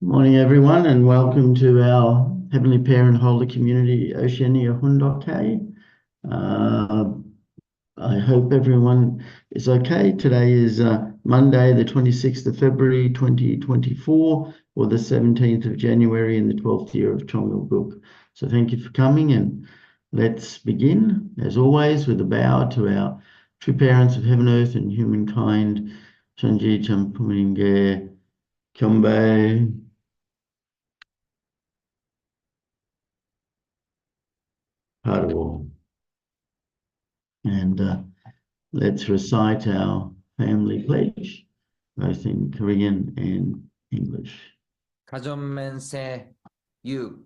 Morning, everyone, and welcome to our Heavenly Parent Holder Community, Oceania Hundoke. I hope everyone is okay. Today is Monday, the 26th of February, 2024, or the 17th of January in the 12th year of Chongal. So thank you for coming, and let's begin, as always, with a bow to our true parents of heaven, earth, and humankind, Chanji Champuminge Kyombe. And let's recite our family pledge, both in Korean and English. 가전맨세 6.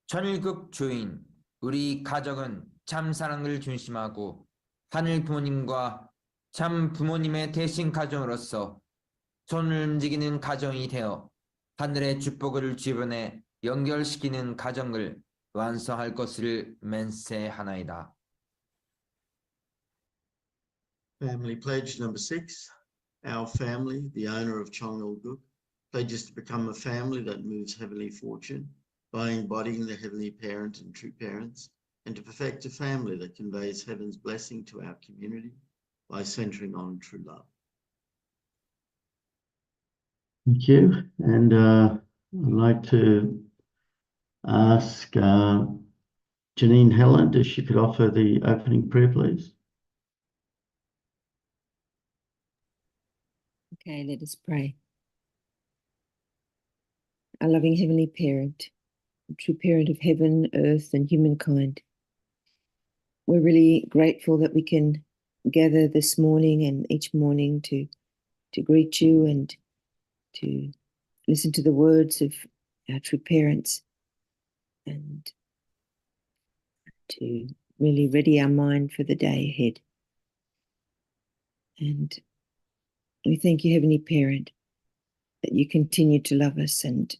천일국 주인, 우리 가족은 참 사랑을 중심하고 하늘 부모님과 참 부모님의 대신 가정으로서 손을 움직이는 가정이 되어 하늘의 축복을 주변에 연결시키는 가정을 완성할 것을 맹세하나이다. Family pledge number 6. Our family, the owner of Chongal, pledges to become a family that moves heavenly fortune by embodying the heavenly parent and true parents, and to perfect a family that conveys heaven's blessing to our community by centering on true love. Thank you. And I'd like to ask Janine Helen if she could offer the opening prayer, please. Okay, let us pray. Our loving Heavenly Parent, true parent of heaven, earth, and humankind, we're really grateful that we can gather this morning and each morning to greet you and to listen to the words of our true parents and to really ready our mind for the day ahead. And we thank you, Heavenly Parent, that you continue to love us and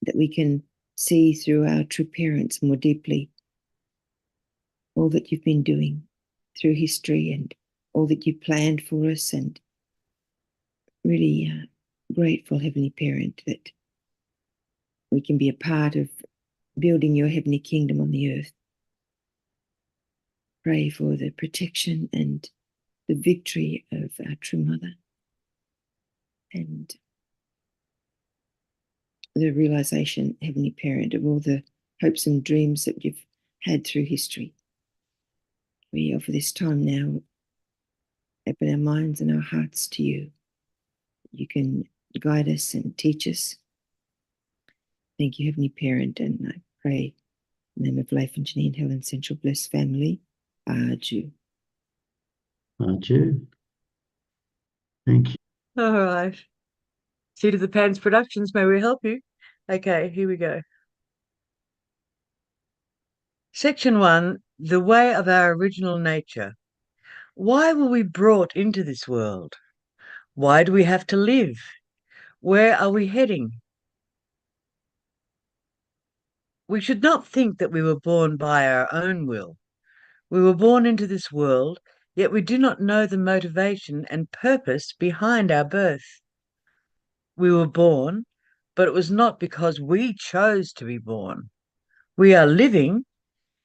that we can see through our true parents more deeply all that you've been doing through history and all that you planned for us, and really grateful, Heavenly Parent, that we can be a part of building your heavenly kingdom on the earth. Pray for the protection and the victory of our true mother and the realization, Heavenly Parent, of all the hopes and dreams that you've had through history. We offer this time now, open our minds and our hearts to you. You can guide us and teach us. Thank you, Heavenly Parent, and I pray in the name of Life and Janine Helen Central Blessed Family. Aju. Aju. Thank you. All right. Seat of the Pants Productions, may we help you? Okay, here we go. Section 1, the way of our original nature. Why were we brought into this world? Why do we have to live? Where are we heading? We should not think that we were born by our own will. We were born into this world, yet we do not know the motivation and purpose behind our birth. We were born, but it was not because we chose to be born. We are living,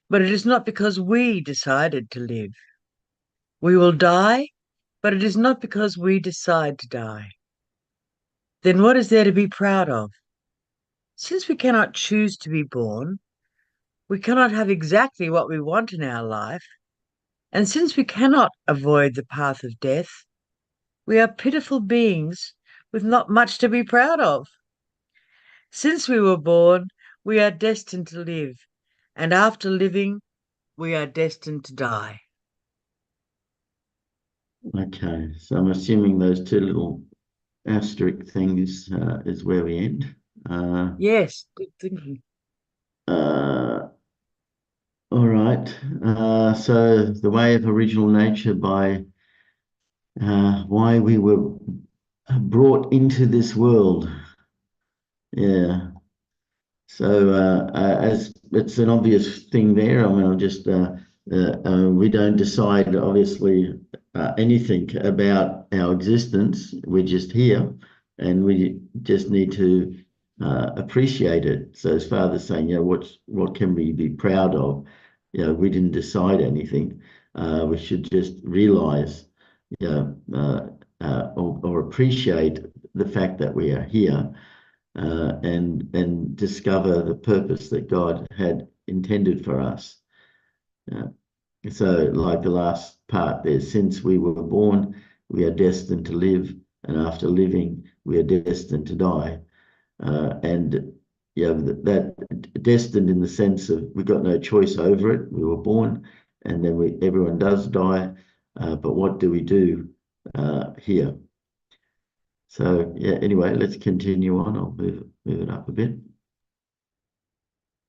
but it is not because we decided to live. We will die, but it is not because we decide to die. Then what is there to be proud of? Since we cannot choose to be born, we cannot have exactly what we want in our life, and since we cannot avoid the path of death, we are pitiful beings with not much to be proud of. Since we were born, we are destined to live, and after living, we are destined to die. Okay, so I'm assuming those two little asterisk things is where we end. Yes, good thinking. All right. So the way of original nature, by why we were brought into this world. Yeah. So as it's an obvious thing there, I mean, I'll just We don't decide, obviously, anything about our existence. We're just here, and we just need to appreciate it. So as Father's saying, what can we be proud of? We didn't decide anything. We should just realize, or appreciate the fact that we are here, and discover the purpose that God had intended for us. So like the last part there, since we were born, we are destined to live, and after living, we are destined to die. And that destined in the sense of we got no choice over it. We were born, and then everyone does die. But what do we do here? So anyway, let's continue on. I'll move it up a bit.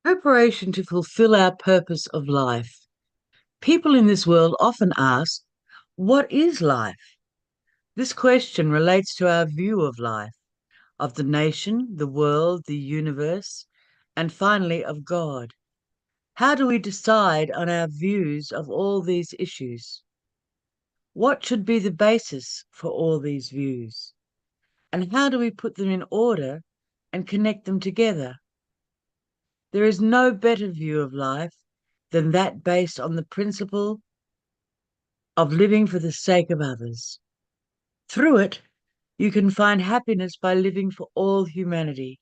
Preparation to fulfill our purpose of life. People in this world often ask, what is life? This question relates to our view of life, of the nation, the world, the universe, and finally of God. How do we decide on our views of all these issues? What should be the basis for all these views? And how do we put them in order and connect them together? There is no better view of life than that based on the principle of living for the sake of others. Through it, you can find happiness by living for all humanity,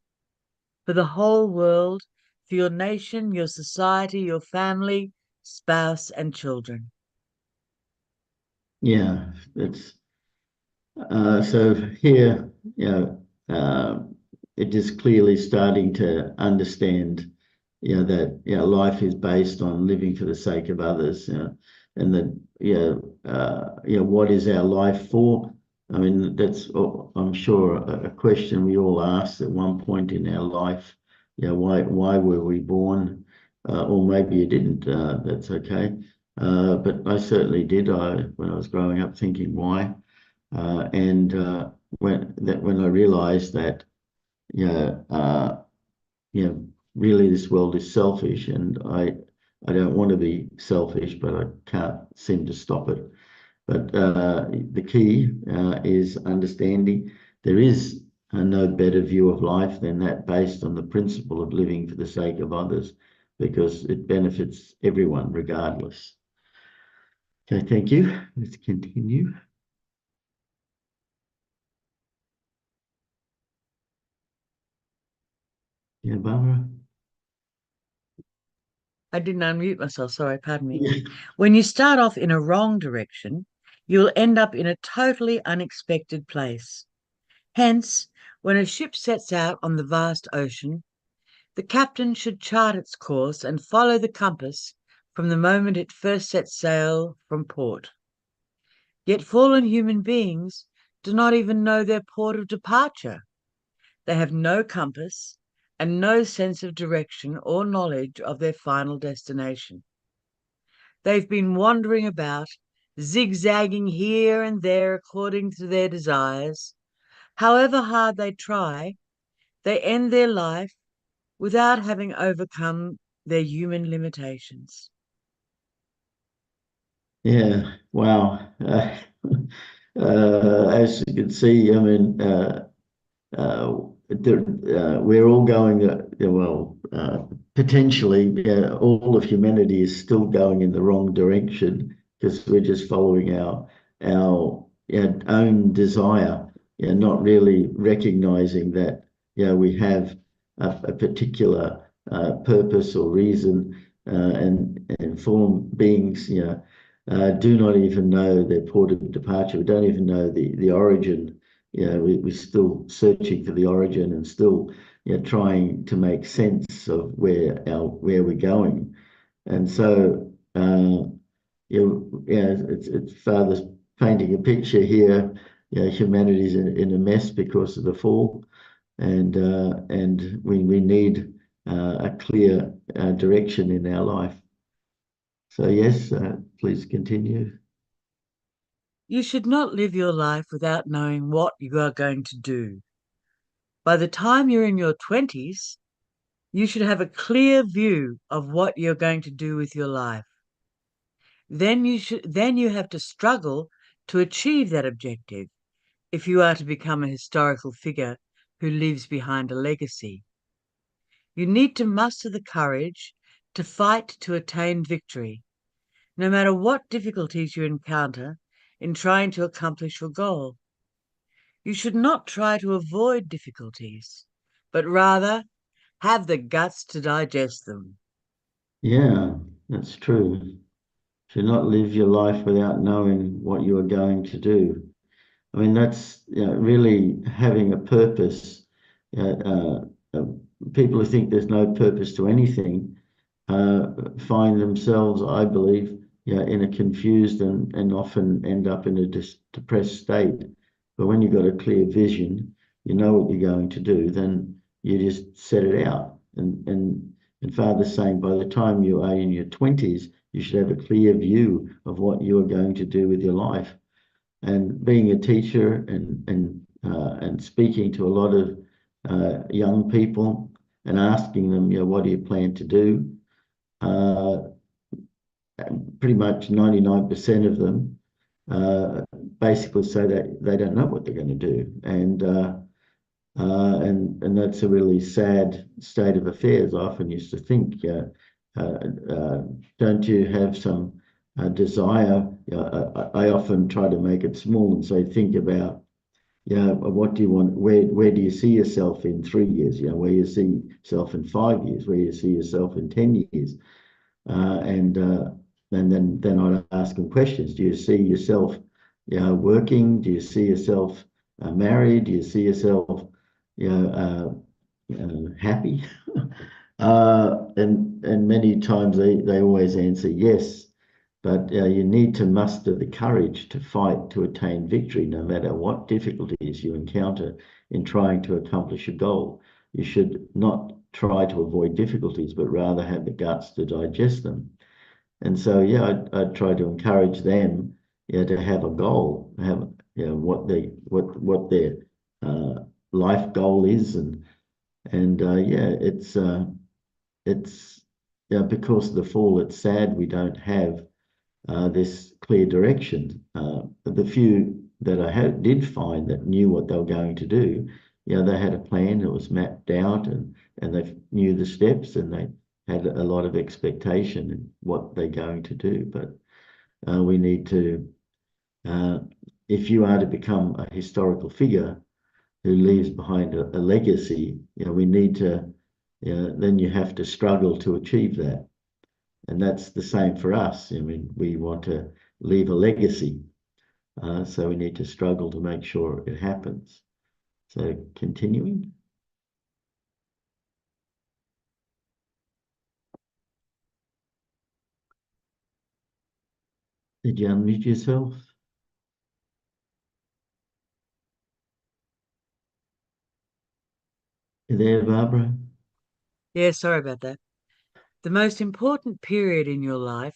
for the whole world, for your nation, your society, your family, spouse, and children. Yeah, it's so here, it is clearly starting to understand, that life is based on living for the sake of others, and that what is our life for? I mean, that's I'm sure a question we all asked at one point in our life. Why were we born? Or maybe you didn't. That's okay. But I certainly did. When I was growing up, thinking why. And when I realised that, really this world is selfish, and I don't want to be selfish, but I can't seem to stop it. But the key is understanding there is no better view of life than that based on the principle of living for the sake of others, because it benefits everyone regardless. Okay, thank you. Let's continue. Yeah, Barbara. I didn't unmute myself, sorry, pardon me. Yeah. When you start off in a wrong direction, you'll end up in a totally unexpected place. Hence, when a ship sets out on the vast ocean, the captain should chart its course and follow the compass from the moment it first sets sail from port. Yet fallen human beings do not even know their port of departure. They have no compass and no sense of direction or knowledge of their final destination. They've been wandering about, zigzagging here and there according to their desires. However hard they try, they end their life without having overcome their human limitations. Yeah, wow. As you can see, I mean, we're all going, potentially, all of humanity is still going in the wrong direction because we're just following our own desire, not really recognizing that, we have a particular purpose or reason, and fallen beings, do not even know their port of departure. We don't even know the origin. We're still searching for the origin and still, trying to make sense of where we're going. And so, it's Father's painting a picture here. Humanity's in a mess because of the fall, and we need a clear direction in our life. So yes, please continue. You should not live your life without knowing what you are going to do. By the time you're in your 20s, you should have a clear view of what you're going to do with your life. then you have to struggle to achieve that objective if you are to become a historical figure who leaves behind a legacy. You need to muster the courage to fight to attain victory, no matter what difficulties you encounter in trying to accomplish your goal. You should not try to avoid difficulties, but rather have the guts to digest them. Yeah, that's true. Should not live your life without knowing what you are going to do. I mean, that's really having a purpose. People who think there's no purpose to anything find themselves, I believe, in a confused and often end up in a depressed state. But when you've got a clear vision, you know what you're going to do, then you just set it out. And Father's saying by the time you are in your 20s, you should have a clear view of what you're going to do with your life. And being a teacher and speaking to a lot of young people and asking them, what do you plan to do? Pretty much 99% of them basically say that they don't know what they're going to do, and that's a really sad state of affairs. I often used to think, don't you have some desire? I often try to make it small and say, think about, what do you want? Where do you see yourself in 3 years? Where you see yourself in 5 years? Where you see yourself in 10 years? And then I'd ask them questions. Do you see yourself, working? Do you see yourself married? Do you see yourself, happy? And many times they always answer yes. But you need to muster the courage to fight to attain victory, no matter what difficulties you encounter in trying to accomplish a goal. You should not try to avoid difficulties, but rather have the guts to digest them. And so, I'd try to encourage them, to have a goal, have, what their life goal is, and it's because of the fall, it's sad we don't have this clear direction. The few that I did find that knew what they were going to do, they had a plan that was mapped out, and they knew the steps, and they had a lot of expectation in what they're going to do. But we need to, if you are to become a historical figure who leaves behind a legacy, we need to, then you have to struggle to achieve that. And that's the same for us. I mean, we want to leave a legacy, so we need to struggle to make sure it happens. So continuing. Did you unmute yourself? You there, Barbara? Yeah, sorry about that. The most important period in your life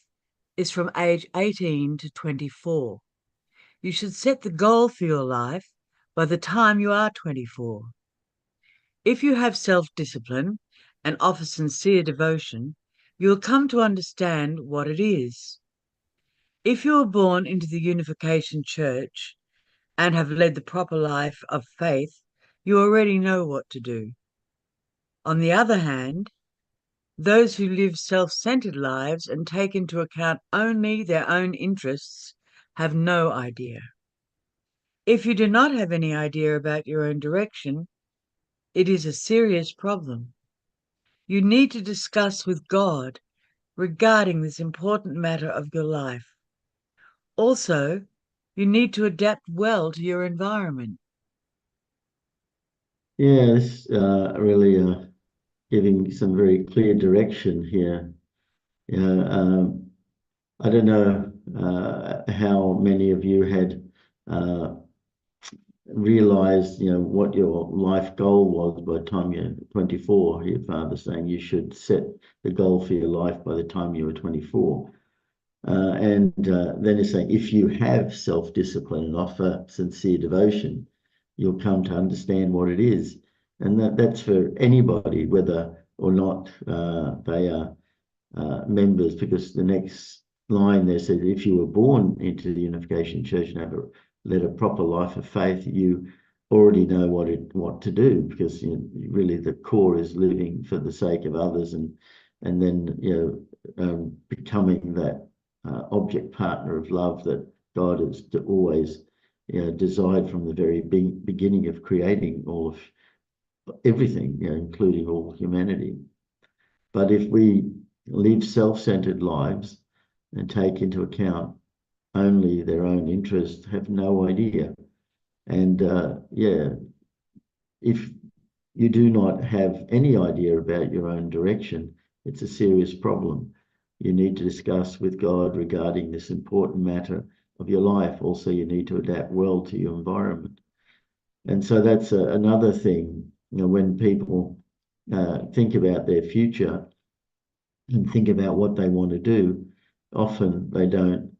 is from age 18 to 24. You should set the goal for your life by the time you are 24. If you have self-discipline and offer sincere devotion, you will come to understand what it is. If you were born into the Unification Church and have led the proper life of faith, you already know what to do. On the other hand, those who live self-centered lives and take into account only their own interests have no idea. If you do not have any idea about your own direction, it is a serious problem. You need to discuss with God regarding this important matter of your life. Also, you need to adapt well to your environment. Yeah, this really giving some very clear direction here. I don't know how many of you had realized, what your life goal was by the time you're 24. Your father saying you should set the goal for your life by the time you were 24. And then he's saying, if you have self-discipline and offer sincere devotion, you'll come to understand what it is. And that's for anybody, whether or not they are members, because the next line there said, if you were born into the Unification Church and have led a proper life of faith, you already know what to do, because really the core is living for the sake of others, and then becoming that object partner of love that God has always desired from the very beginning of creating all of everything, including all humanity. But if we live self-centered lives and take into account only their own interests, have no idea. And if you do not have any idea about your own direction, it's a serious problem. You need to discuss with God regarding this important matter of your life. Also, you need to adapt well to your environment. And so that's another thing, when people think about their future and think about what they want to do, often they don't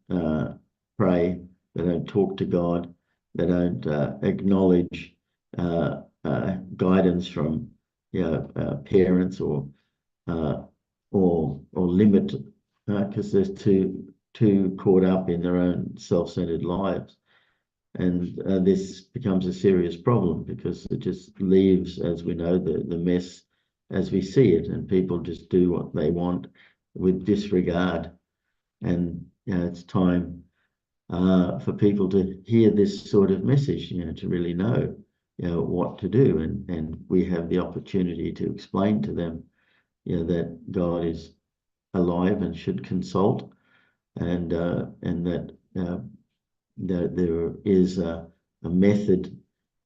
pray, they don't talk to God, they don't acknowledge guidance from parents or limit, because they're too caught up in their own self-centered lives. And this becomes a serious problem, because it just leaves, as we know, the mess as we see it, and people just do what they want with disregard. And it's time for people to hear this sort of message, to really know what to do, and we have the opportunity to explain to them that God is alive and should consult, and that there is a method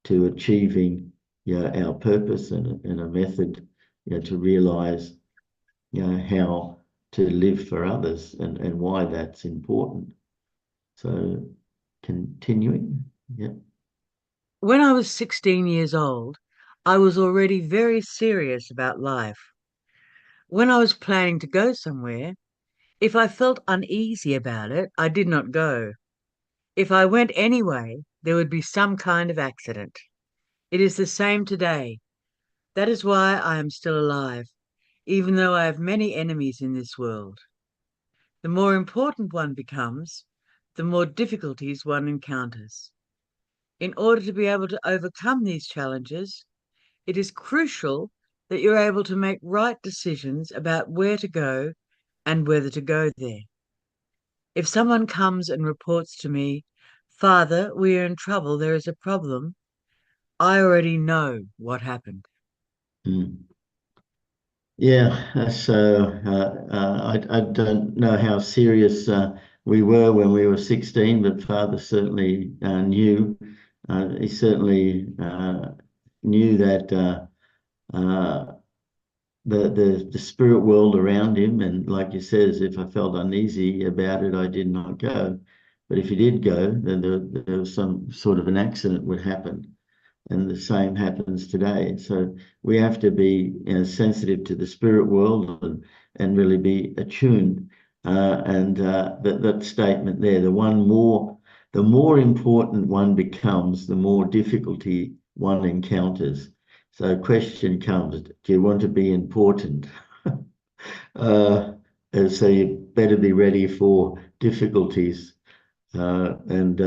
to achieving our purpose, and a method to realize how to live for others, and why that's important. So continuing. When I was 16 years old, I was already very serious about life. When I was planning to go somewhere, if I felt uneasy about it, I did not go. If I went anyway, there would be some kind of accident. It is the same today. That is why I am still alive, even though I have many enemies in this world. The more important one becomes, the more difficulties one encounters. In order to be able to overcome these challenges, it is crucial that you're able to make right decisions about where to go and whether to go there. If someone comes and reports to me, "Father, we are in trouble, there is a problem," I already know what happened. Yeah, so I don't know how serious we were when we were 16, but Father certainly knew. He certainly knew that the spirit world around him, and like he says, if I felt uneasy about it, I did not go. But if he did go, then there was some sort of an accident would happen. And the same happens today. So we have to be sensitive to the spirit world, and really be attuned. And that statement there, the more important one becomes, the more difficulty one encounters. So question comes, do you want to be important? And so you better be ready for difficulties. And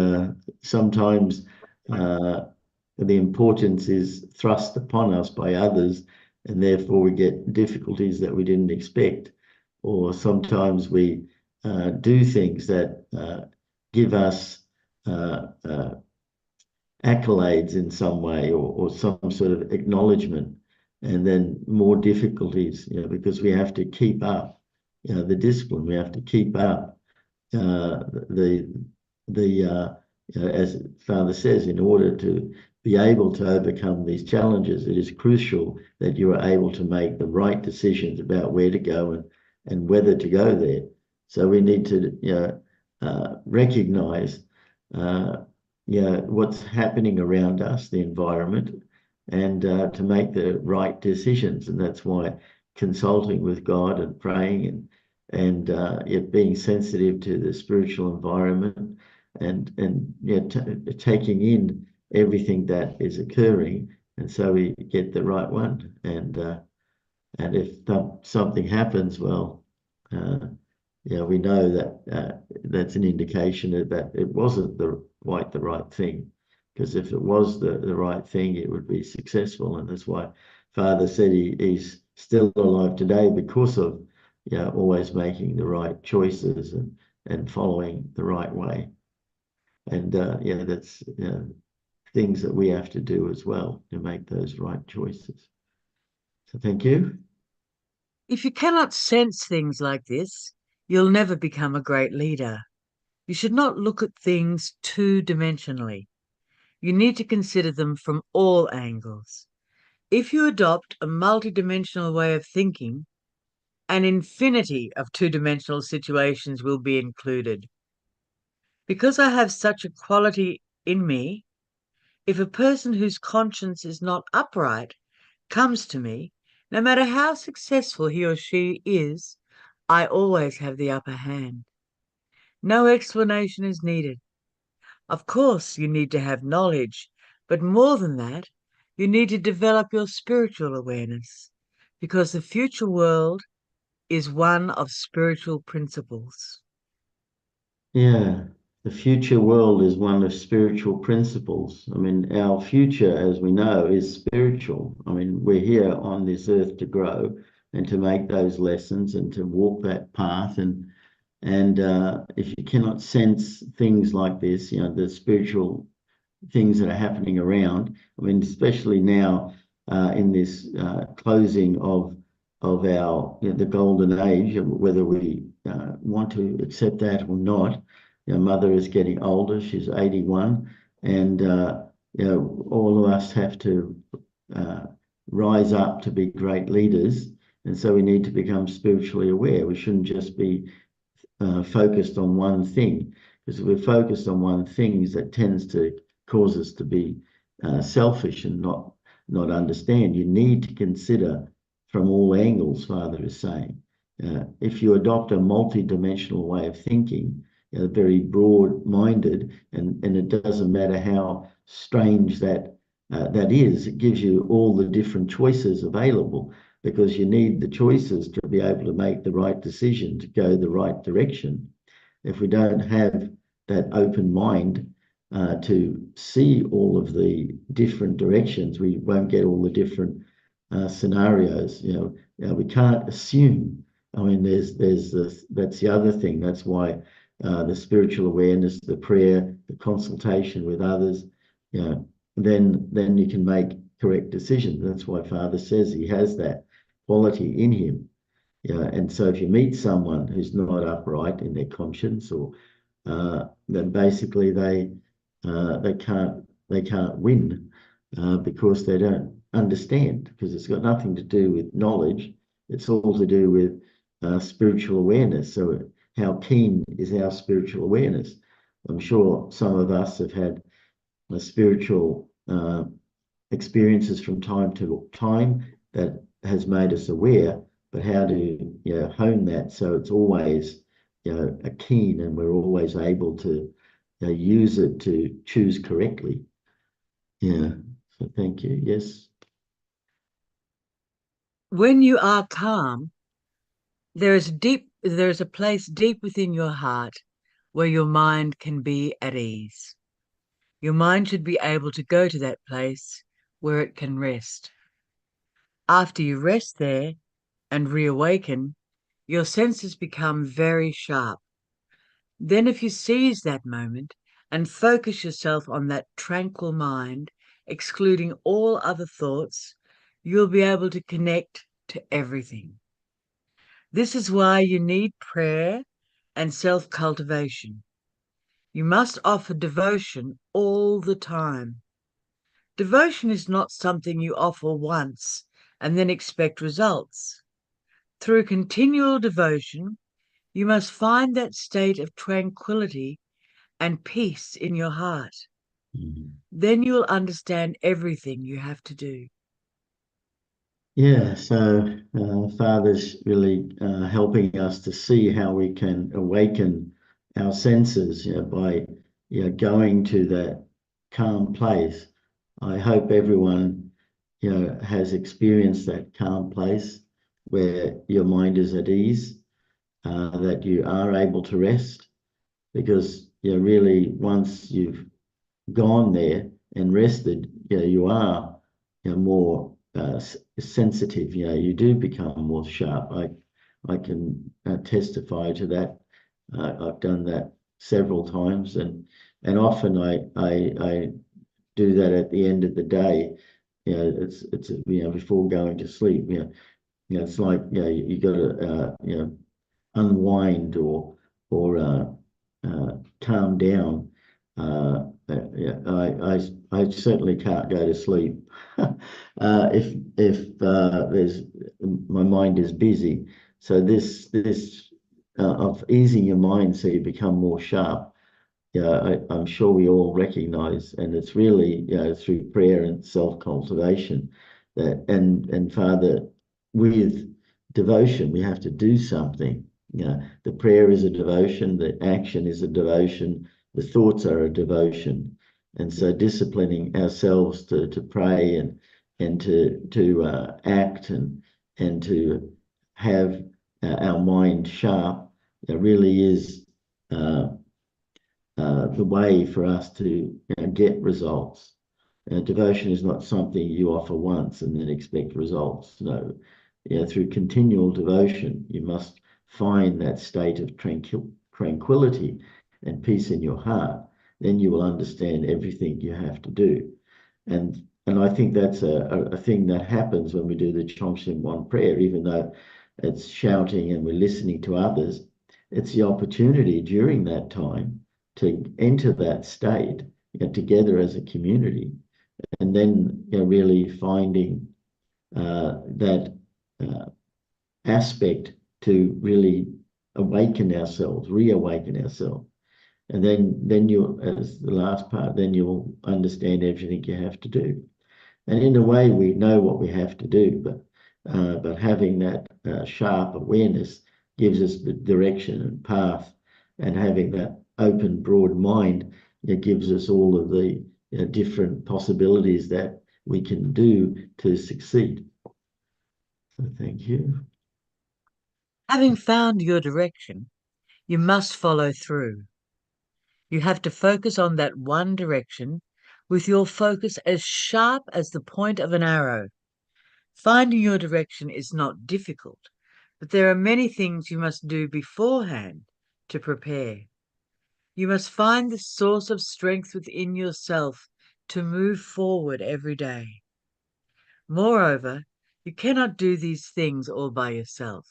sometimes the importance is thrust upon us by others, and therefore we get difficulties that we didn't expect. Or sometimes we do things that give us accolades in some way, or some sort of acknowledgement, and then more difficulties, because we have to keep up the discipline. We have to keep up as Father says, in order to be able to overcome these challenges, it is crucial that you are able to make the right decisions about where to go and whether to go there. So we need to recognize what's happening around us, the environment, and to make the right decisions. And that's why consulting with God and praying and being sensitive to the spiritual environment, and taking in everything that is occurring, and so we get the right one. And if something happens, well, we know that that's an indication that it wasn't the right thing. Because if it was the right thing, it would be successful. And that's why Father said he's still alive today, because of always making the right choices and following the right way. And that's things that we have to do as well to make those right choices. So thank you. If you cannot sense things like this, you'll never become a great leader. You should not look at things two-dimensionally. You need to consider them from all angles. If you adopt a multidimensional way of thinking, an infinity of two-dimensional situations will be included. Because I have such a quality in me, if a person whose conscience is not upright comes to me, no matter how successful he or she is, I always have the upper hand. No explanation is needed. Of course, you need to have knowledge, but more than that, you need to develop your spiritual awareness, because the future world is one of spiritual principles. Yeah, the future world is one of spiritual principles. I mean, our future, as we know, is spiritual. I mean, we're here on this earth to grow and to make those lessons and to walk that path. And if you cannot sense things like this, the spiritual things that are happening around, I mean, especially now in this closing of our the golden age, whether we want to accept that or not. Mother is getting older; she's 81, and all of us have to rise up to be great leaders, and so we need to become spiritually aware. We shouldn't just be focused on one thing, because if we're focused on one thing, that tends to cause us to be selfish and not understand. You need to consider from all angles, Father is saying. If you adopt a multi-dimensional way of thinking, very broad-minded, and it doesn't matter how strange that is, it gives you all the different choices available, because you need the choices to be able to make the right decision, to go the right direction. If we don't have that open mind to see all of the different directions, we won't get all the different scenarios. We can't assume. I mean, that's the other thing. That's why the spiritual awareness, the prayer, the consultation with others, then you can make correct decisions. That's why Father says he has that quality in him. And so if you meet someone who's not upright in their conscience, or then basically they can't win because they don't understand, because it's got nothing to do with knowledge. It's all to do with spiritual awareness. So how keen is our spiritual awareness? I'm sure some of us have had spiritual experiences from time to time that has made us aware, but how to hone that so it's always a keen, and we're always able to use it to choose correctly. So thank you. Yes. When you are calm, there is a place deep within your heart where your mind can be at ease. Your mind should be able to go to that place where it can rest. After you rest there and reawaken, your senses become very sharp. Then if you seize that moment and focus yourself on that tranquil mind, excluding all other thoughts, you'll be able to connect to everything. This is why you need prayer and self-cultivation. You must offer devotion all the time. Devotion is not something you offer once and then expect results. Through continual devotion, you must find that state of tranquility and peace in your heart. Then you'll understand everything you have to do. Yeah, so Father's really helping us to see how we can awaken our senses by going to that calm place. I hope everyone has experienced that calm place where your mind is at ease. that you are able to rest, because really once you've gone there and rested, you are more sensitive. You do become more sharp. I can testify to that. I've done that several times, and often I do that at the end of the day. It's before going to sleep. It's like you got to unwind or calm down. I certainly can't go to sleep if there's my mind is busy. So this of easing your mind so you become more sharp. I'm sure we all recognize, and it's really through prayer and self-cultivation that and Father, with devotion we have to do something. The prayer is a devotion, the action is a devotion, the thoughts are a devotion, and so disciplining ourselves to pray and to act and to have our mind sharp really is the way for us to get results. Devotion is not something you offer once and then expect results. No, through continual devotion, you must find that state of tranquility and peace in your heart. Then you will understand everything you have to do. And I think that's a thing that happens when we do the Chongsheng One prayer, even though it's shouting and we're listening to others. It's the opportunity during that time to enter that state together as a community, and then really finding that aspect to really awaken ourselves, reawaken ourselves. And then you, as the last part, then you'll understand everything you have to do. And in a way, we know what we have to do, but having that sharp awareness gives us the direction and path, and having that open, broad mind, it gives us all of the different possibilities that we can do to succeed. So thank you. Having found your direction, you must follow through. You have to focus on that one direction with your focus as sharp as the point of an arrow. Finding your direction is not difficult, but there are many things you must do beforehand to prepare. You must find the source of strength within yourself to move forward every day. Moreover, you cannot do these things all by yourself.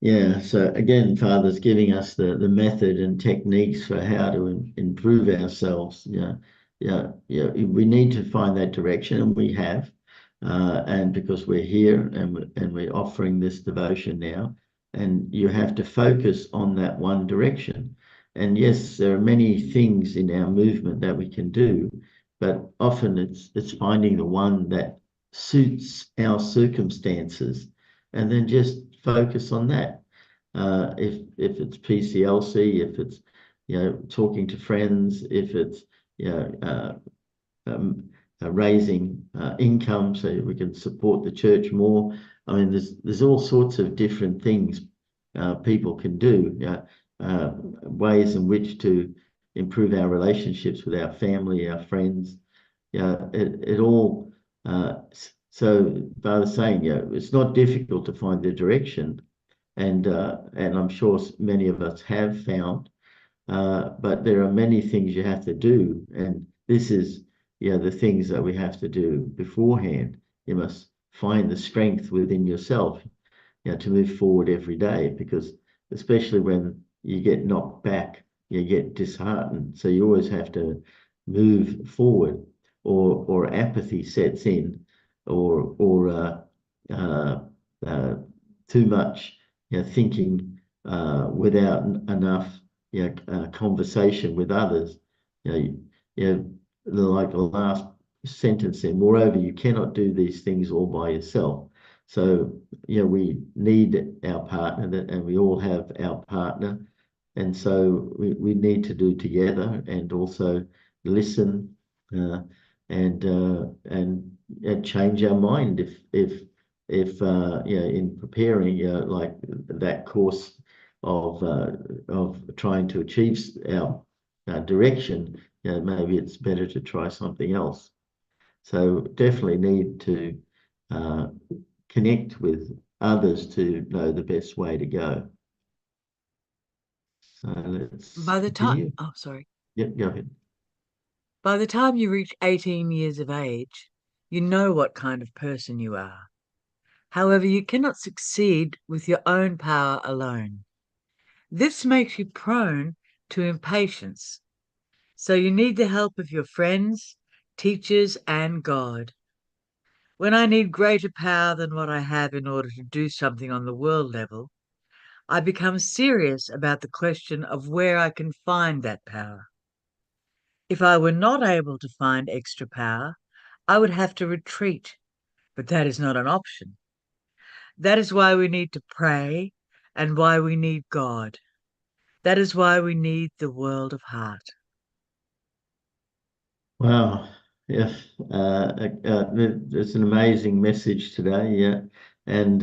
Yeah, so again, Father's giving us the method and techniques for how to improve ourselves. We need to find that direction, and we have, and because we're here and we're offering this devotion now, and you have to focus on that one direction. And yes, there are many things in our movement that we can do, but often it's finding the one that suits our circumstances, and then just focus on that. If it's PCLC, if it's talking to friends, if it's raising income so we can support the church more. I mean, there's all sorts of different things people can do. Ways in which to improve our relationships with our family, our friends. It all. So Father's saying, it's not difficult to find the direction, and I'm sure many of us have found, but there are many things you have to do, and this is the things that we have to do beforehand. You must find the strength within yourself, to move forward every day, because especially when you get knocked back, you get disheartened. So you always have to move forward, or apathy sets in, or too much thinking without enough conversation with others. Like the last sentence there. Moreover, you cannot do these things all by yourself. So we need our partner, and we all have our partner, and so we need to do together, and also listen and change our mind if if in preparing like that course of trying to achieve our direction, maybe it's better to try something else. So definitely need to connect with others to know the best way to go. So let's By the continue. time, oh, sorry. Yep, go ahead. By the time you reach 18 years of age, you know what kind of person you are. However, you cannot succeed with your own power alone. This makes you prone to impatience. So you need the help of your friends, teachers, and God. When I need greater power than what I have in order to do something on the world level, I become serious about the question of where I can find that power. If I were not able to find extra power, I would have to retreat, but that is not an option. That is why we need to pray and why we need God. That is why we need the world of heart. Wow. Yes. It's an amazing message today. Yeah. And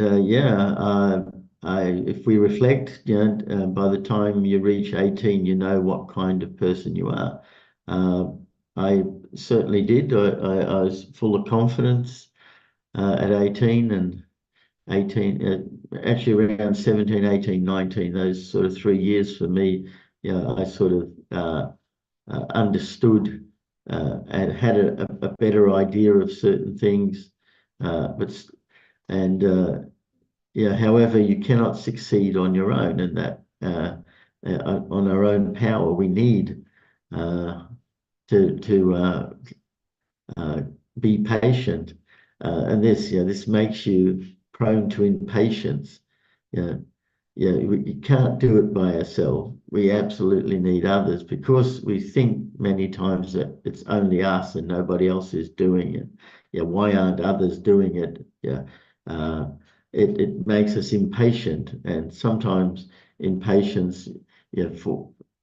if we reflect, by the time you reach 18, you know what kind of person you are. I certainly did. I was full of confidence at 18 and 18, actually around 17, 18, 19, those sort of 3 years for me, I sort of understood and had a better idea of certain things. However, you cannot succeed on your own, and that on our own power, we need to be patient. And this makes you prone to impatience. You can't do it by ourselves. We absolutely need others because we think many times that it's only us and nobody else is doing it. Why aren't others doing it? It makes us impatient, and sometimes impatience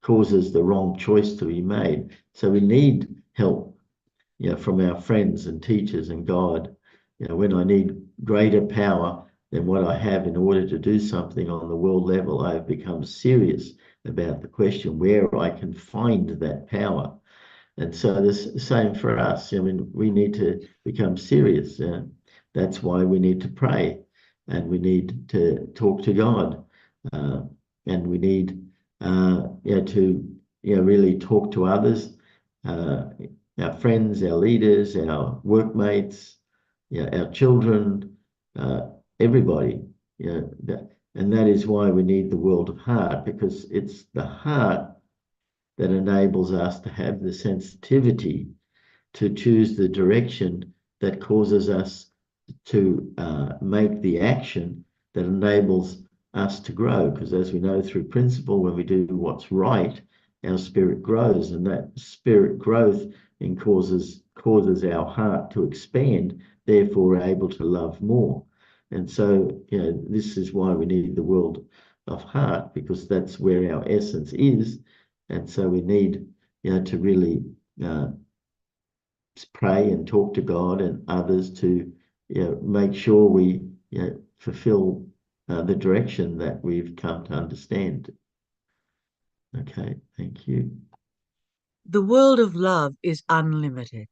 causes the wrong choice to be made. So we need help from our friends and teachers and God. When I need greater power than what I have in order to do something on the world level, I have become serious about the question where I can find that power. And so the same for us. I mean, we need to become serious. That's why we need to pray, and we need to talk to God, and we need to really talk to others, our friends, our leaders, our workmates, our children, everybody. And that is why we need the world of heart, because it's the heart that enables us to have the sensitivity to choose the direction that causes us to make the action that enables us to grow. Because as we know through principle, when we do what's right, our spirit grows, and that spirit growth causes our heart to expand. Therefore, we're able to love more. And so, this is why we need the world of heart, because that's where our essence is. And so we need, to really pray and talk to God and others to, make sure we, fulfill the direction that we've come to understand. Okay, thank you. The world of love is unlimited.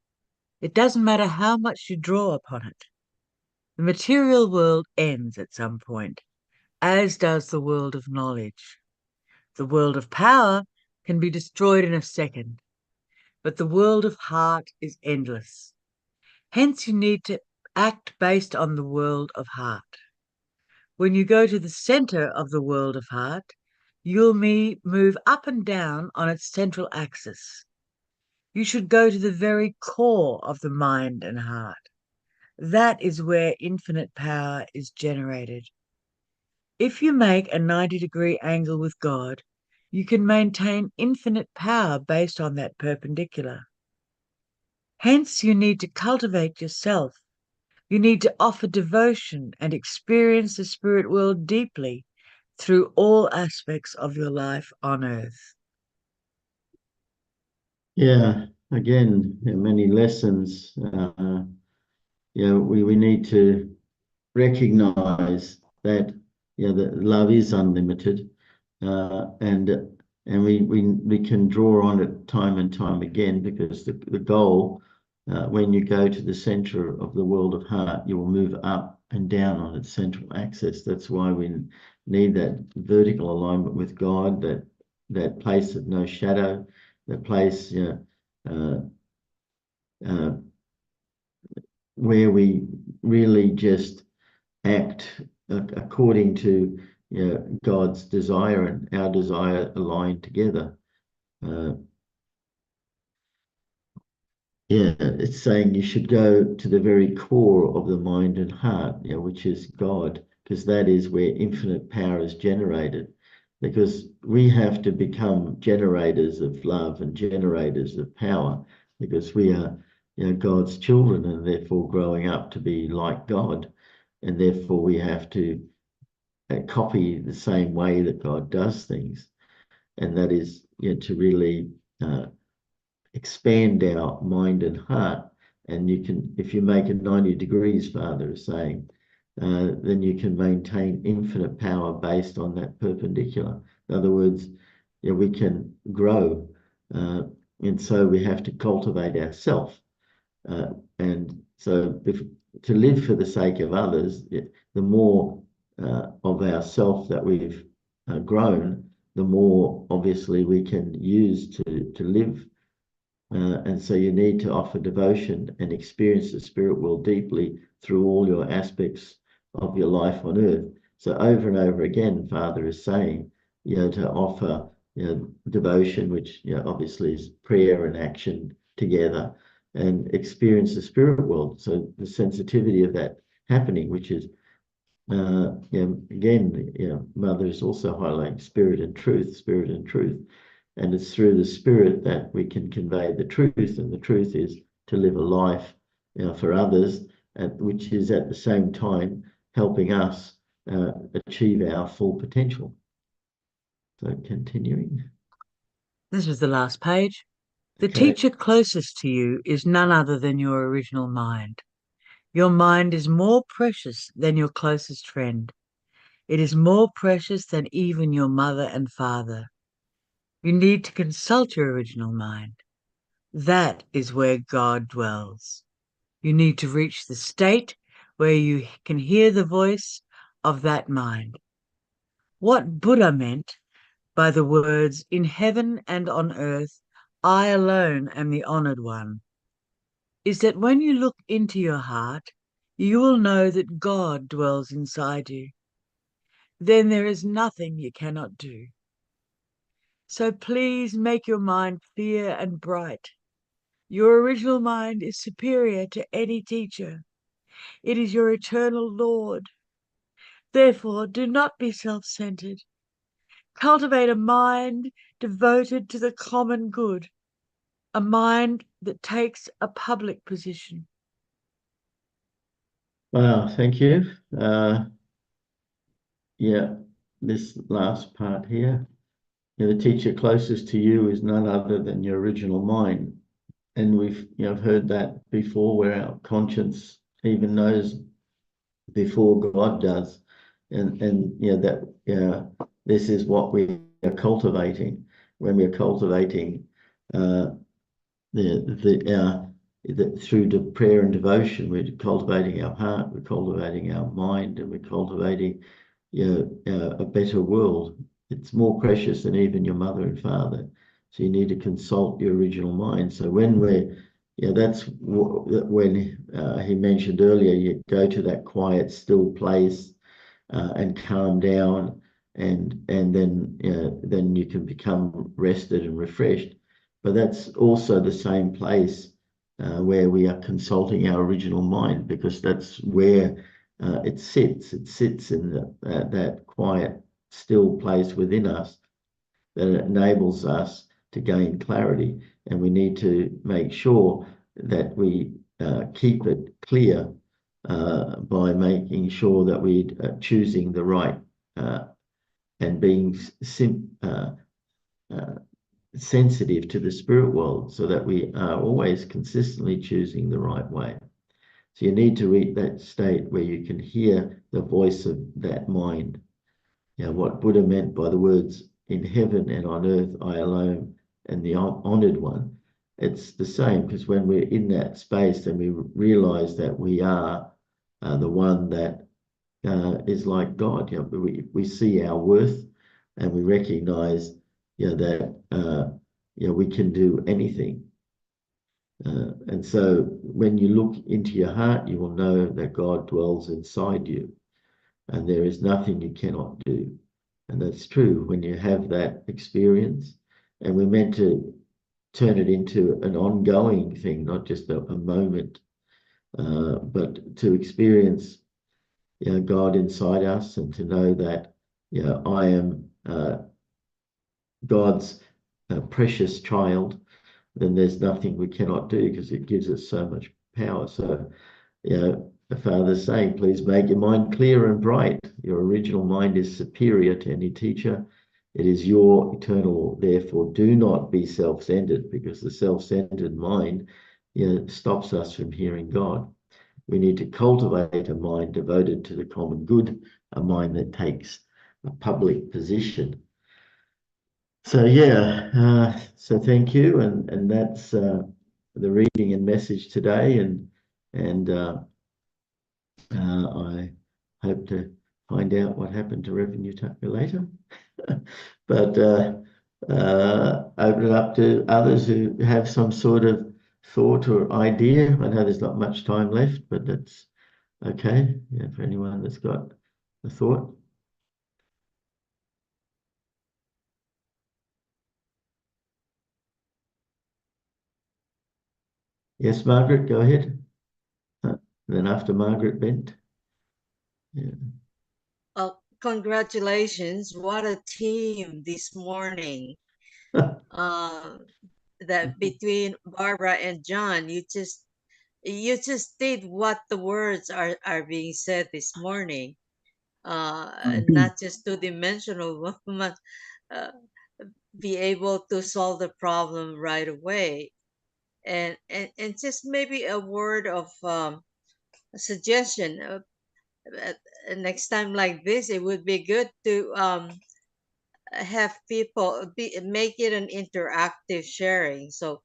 It doesn't matter how much you draw upon it. The material world ends at some point, as does the world of knowledge. The world of power can be destroyed in a second, but the world of heart is endless. Hence, you need to act based on the world of heart. When you go to the center of the world of heart, you'll move up and down on its central axis. You should go to the very core of the mind and heart. That is where infinite power is generated. If you make a 90-degree angle with God, you can maintain infinite power based on that perpendicular. Hence, you need to cultivate yourself. You need to offer devotion and experience the spirit world deeply through all aspects of your life on earth. Yeah, again, many lessons. We need to recognize that that love is unlimited, and we can draw on it time and time again, because the goal, when you go to the center of the world of heart, you will move up and down on its central axis. That's why we need that vertical alignment with God, that place of no shadow, that place where we really just act according to God's desire and our desire aligned together. It's saying you should go to the very core of the mind and heart, which is God, because that is where infinite power is generated. Because we have to become generators of love and generators of power, because we are God's children, and therefore growing up to be like God, and therefore we have to copy the same way that God does things, and that is to really expand our mind and heart. And you can, if you make it 90 degrees, Father is saying, then you can maintain infinite power based on that perpendicular. In other words, we can grow, and so we have to cultivate ourselves. And so to live for the sake of others, the more of ourself that we've grown, the more obviously we can use to live. And so you need to offer devotion and experience the spirit world deeply through all your aspects of your life on earth. So over and over again, Father is saying, to offer devotion, which obviously is prayer and action together, and experience the spirit world. So the sensitivity of that happening, which is again, Mother is also highlighting spirit and truth, spirit and truth. And it's through the spirit that we can convey the truth, and the truth is to live a life for others, which is at the same time helping us achieve our full potential. So continuing. This was the last page. The Okay. teacher closest to you is none other than your original mind. Your mind is more precious than your closest friend. It is more precious than even your mother and father. You need to consult your original mind. That is where God dwells. You need to reach the state where you can hear the voice of that mind. What Buddha meant by the words, "In heaven and on earth, I alone am the honored one," is that when you look into your heart, you will know that God dwells inside you. Then there is nothing you cannot do. So please make your mind clear and bright. Your original mind is superior to any teacher. It is your eternal Lord. Therefore, do not be self-centered. Cultivate a mind devoted to the common good, a mind that takes a public position. Wow, thank you. This last part here. The teacher closest to you is none other than your original mind. And we've heard that before, where our conscience even knows before God does. And that this is what we are cultivating when we're cultivating through the prayer and devotion. We're cultivating our heart, we're cultivating our mind, and we're cultivating a better world. It's more precious than even your mother and father. So you need to consult your original mind. So when that's when he mentioned earlier, you go to that quiet, still place and calm down, and then you can become rested and refreshed. But that's also the same place where we are consulting our original mind, because that's where it sits. It sits in that quiet, still place within us that enables us to gain clarity. And we need to make sure that we keep it clear by making sure that we're choosing the right and being sensitive to the spirit world, so that we are always consistently choosing the right way. So you need to reach that state where you can hear the voice of that mind. You know, what Buddha meant by the words, in heaven and on earth, I alone and the honored one. It's the same, because when we're in that space, then we realize that we are the one that is like God. You know, we see our worth, and we recognize, you know, that you know, we can do anything. And so when you look into your heart, you will know that God dwells inside you, and there is nothing you cannot do. And that's true when you have that experience. And we're meant to turn it into an ongoing thing, not just a moment, but to experience, you know, God inside us, and to know that, you know, I am God's precious child. Then there's nothing we cannot do, because it gives us so much power. So, you know, the Father's saying, please make your mind clear and bright. Your original mind is superior to any teacher. It is your eternal law. Therefore, do not be self-centered, because the self-centered mind, you know, stops us from hearing God. We need to cultivate a mind devoted to the common good, a mind that takes a public position. So yeah, so thank you, and that's the reading and message today, and I hope to find out what happened to Reverend Utaka later. But open it up to others who have some sort of thought or idea. I know there's not much time left, but that's okay. Yeah, for anyone that's got a thought. Yes, Margaret, go ahead. Then after Margaret, Bent. Yeah. Congratulations. What a team this morning. That between Barbara and John, you just did what the words are being said this morning. Not just two-dimensional, but be able to solve the problem right away. And just maybe a word of a suggestion. Next time like this, it would be good to have people make it an interactive sharing. So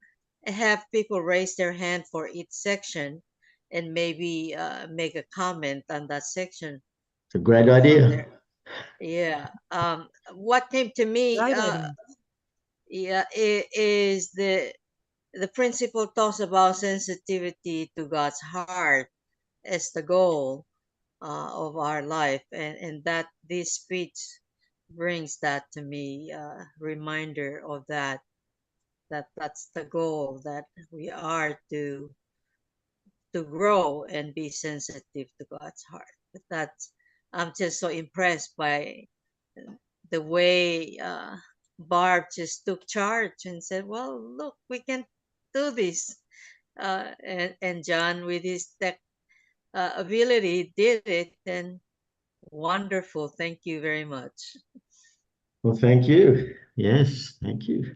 have people raise their hand for each section, and maybe make a comment on that section. It's a great from idea. there. Yeah. What came to me, Great idea. yeah, is the principle talks about sensitivity to God's heart as the goal of our life, and that this speech brings that to me, reminder of that's the goal, that we are to grow and be sensitive to God's heart. But that's, I'm just so impressed by the way Barb just took charge and said, well, look, we can do this. And John, with his tech ability, did it. And wonderful. Thank you very much. Well, thank you. Yes, thank you.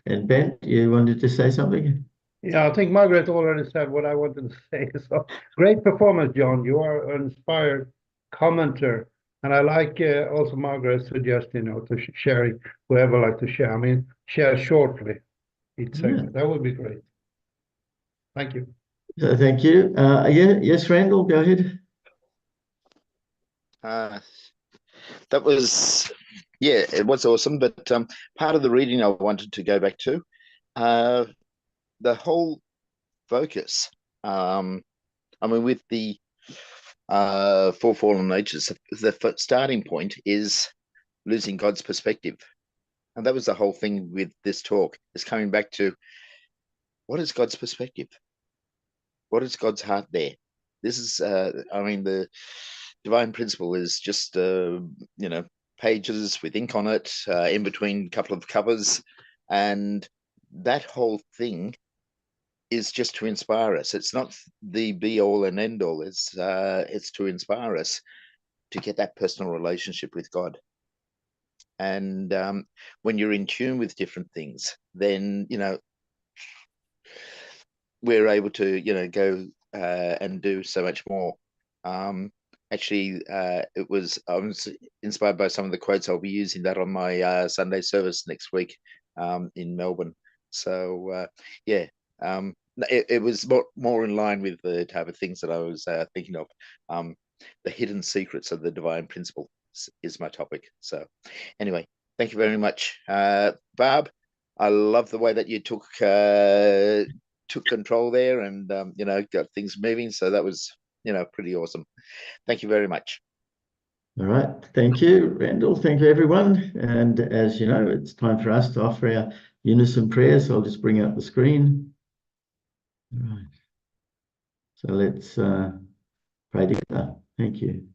And Bent, you wanted to say something? Yeah, I think Margaret already said what I wanted to say. So great performance, John. You are an inspired commenter. And I like also Margaret's suggestion, you know, to sharing, whoever like to share. I mean, share shortly each segment. That would be great. Thank you. So thank you. Yeah, yes, Randall, go ahead. That was, yeah, it was awesome. But part of the reading I wanted to go back to, the whole focus. I mean, with the four fallen natures, the starting point is losing God's perspective. And that was the whole thing with this talk, is coming back to, what is God's perspective? What is God's heart there? This is, I mean, the divine principle is just, you know, pages with ink on it, in between a couple of covers. And that whole thing is just to inspire us. It's not the be all and end all. It's to inspire us to get that personal relationship with God. And when you're in tune with different things, then, you know, we're able to, you know, go and do so much more. Actually, I was inspired by some of the quotes. I'll be using that on my Sunday service next week in Melbourne. So yeah, it was more in line with the type of things that I was thinking of. The hidden secrets of the divine principle is my topic. So anyway, thank you very much, Barb. I love the way that you took control there and got things moving. So that was pretty awesome. Thank you very much. All right. Thank you, Randall. Thank you, everyone. And as you know, it's time for us to offer our unison prayer. So I'll just bring up the screen. All right. So let's pray together. Thank you.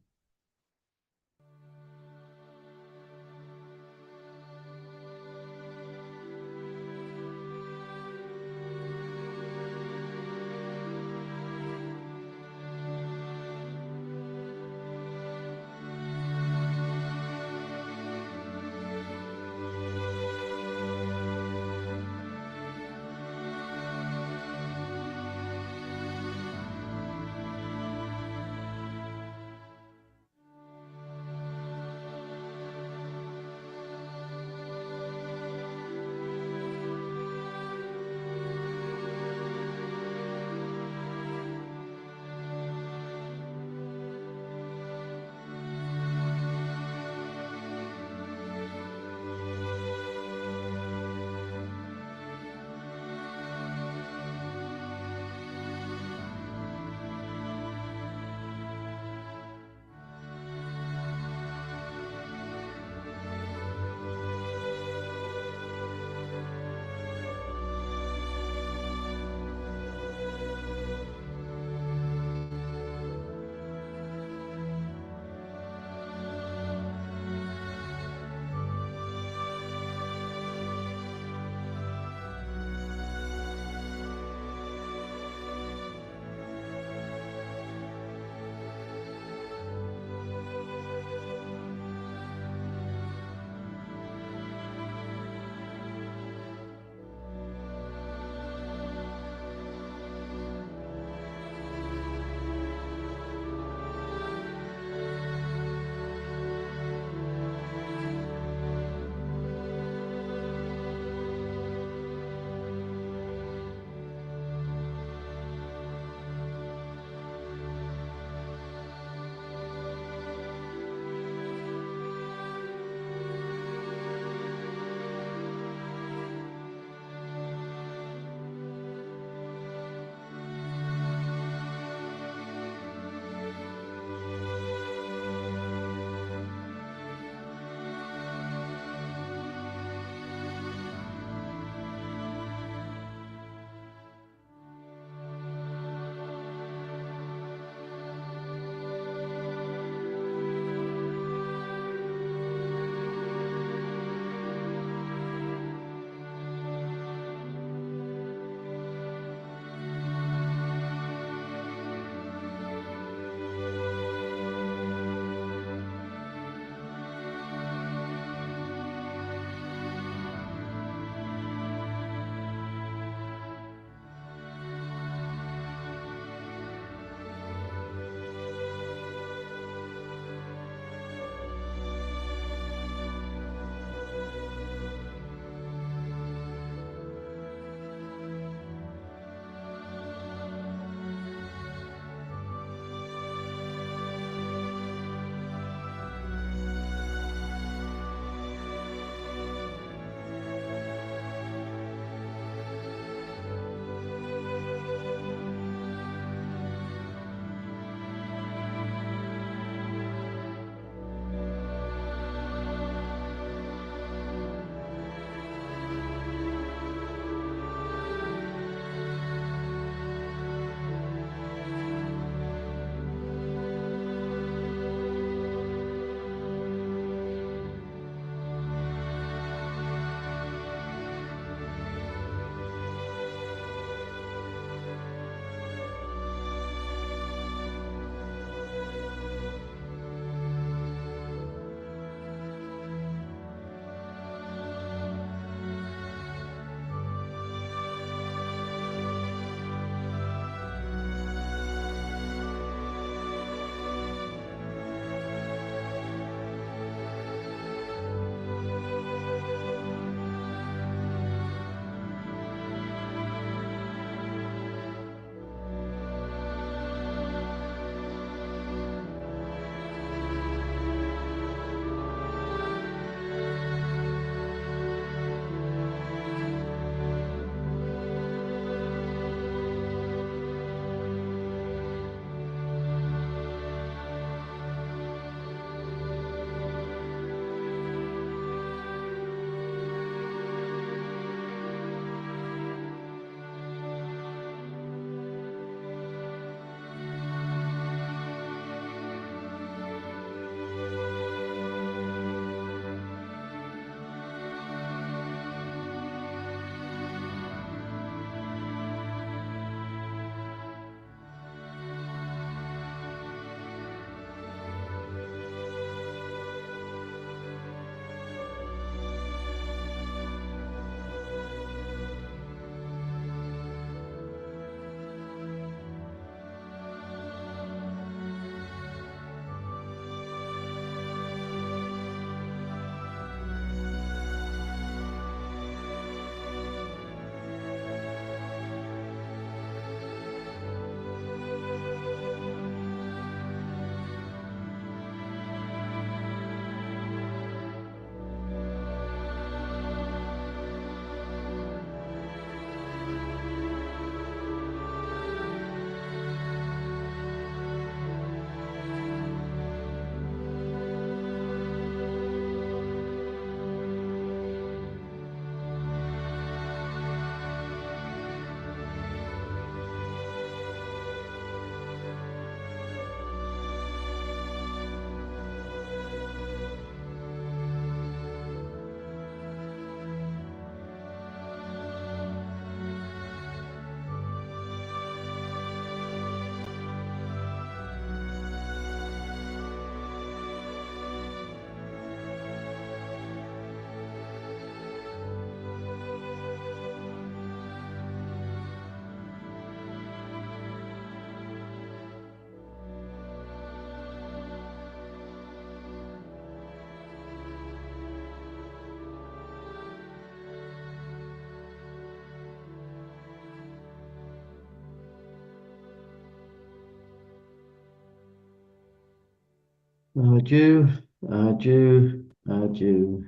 Adieu, adieu, adieu.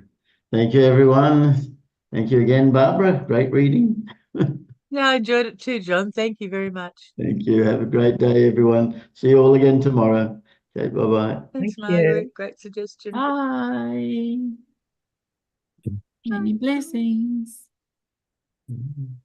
Thank you, everyone. Thank you again, Barbara. Great reading. Yeah, I enjoyed it too, John. Thank you very much. Thank you. Have a great day, everyone. See you all again tomorrow. Okay, bye-bye. Thanks, Thank you. Margaret. Great suggestion. Bye. Many blessings. Mhm.